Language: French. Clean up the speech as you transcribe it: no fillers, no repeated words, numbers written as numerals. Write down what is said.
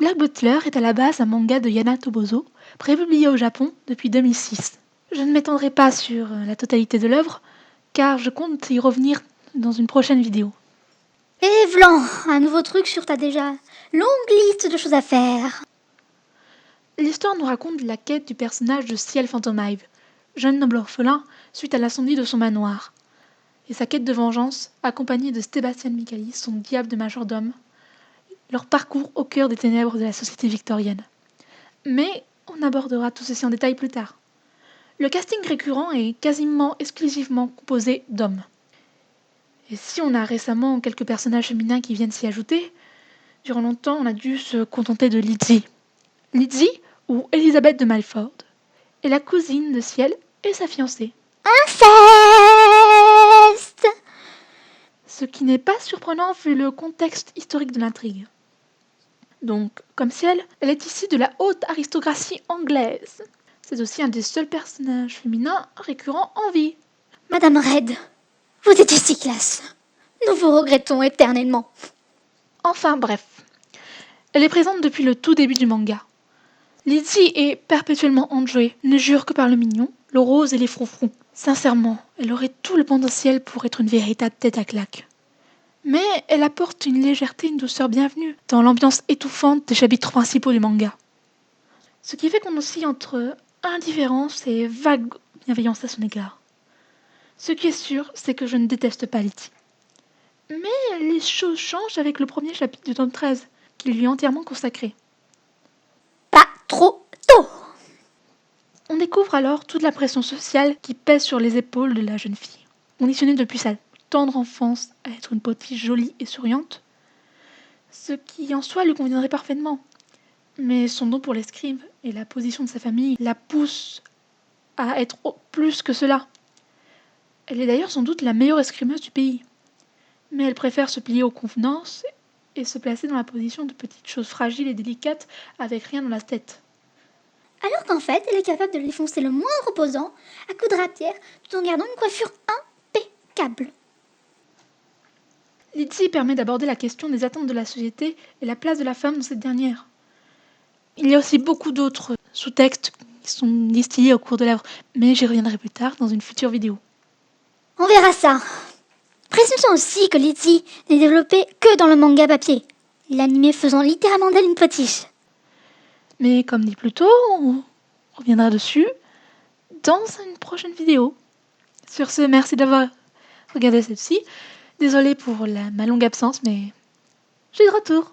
Black Butler est à la base un manga de Yana Toboso, prépublié au Japon depuis 2006. Je ne m'étendrai pas sur la totalité de l'œuvre, car je compte y revenir dans une prochaine vidéo. Et v'lan, un nouveau truc sur ta déjà longue liste de choses à faire. L'histoire nous raconte la quête du personnage de Ciel Phantomive, jeune noble orphelin suite à l'incendie de son manoir, et sa quête de vengeance, accompagnée de Sebastian Michaelis, son diable de majordome, leur parcours au cœur des ténèbres de la société victorienne. Mais on abordera tout ceci en détail plus tard. Le casting récurrent est quasiment exclusivement composé d'hommes. Et si on a récemment quelques personnages féminins qui viennent s'y ajouter, durant longtemps on a dû se contenter de Lizzie. Lizzie, ou Elisabeth de Malford, est la cousine de Ciel et sa fiancée. Inceste! Ce qui n'est pas surprenant vu le contexte historique de l'intrigue. Donc, comme Ciel, elle est issue de la haute aristocratie anglaise. C'est aussi un des seuls personnages féminins récurrents en vie. Madame Red, vous étiez si classe. Nous vous regrettons éternellement. Enfin bref, elle est présente depuis le tout début du manga. Lizzie est perpétuellement enjouée, ne jure que par le mignon, le rose et les froufrous. Sincèrement, elle aurait tout le potentiel pour être une véritable tête à claque. Mais elle apporte une légèreté et une douceur bienvenue dans l'ambiance étouffante des chapitres principaux du manga. Ce qui fait qu'on oscille entre indifférence et vague bienveillance à son égard. Ce qui est sûr, c'est que je ne déteste pas Lizzie. Mais les choses changent avec le premier chapitre du tome 13, qui lui est entièrement consacré. Pas trop tôt. On découvre alors toute la pression sociale qui pèse sur les épaules de la jeune fille. Conditionnée depuis sa tendre enfance à être une potiche jolie et souriante, ce qui en soi lui conviendrait parfaitement. Mais son don pour l'escrime et la position de sa famille la poussent à être plus que cela. Elle est d'ailleurs sans doute la meilleure escrimeuse du pays. Mais elle préfère se plier aux convenances et se placer dans la position de petite chose fragile et délicate avec rien dans la tête. Alors qu'en fait, elle est capable de lui foncer le moindre opposant à coups de rapière tout en gardant une coiffure impeccable. Lizzie permet d'aborder la question des attentes de la société et la place de la femme dans cette dernière. Il y a aussi beaucoup d'autres sous-textes qui sont distillés au cours de l'œuvre, mais j'y reviendrai plus tard dans une future vidéo. On verra ça. Précisons aussi que Lizzie n'est développée que dans le manga papier, l'anime faisant littéralement d'elle une potiche. Mais comme dit plus tôt, on reviendra dessus dans une prochaine vidéo. Sur ce, merci d'avoir regardé celle-ci. Désolée pour ma longue absence, mais je suis de retour.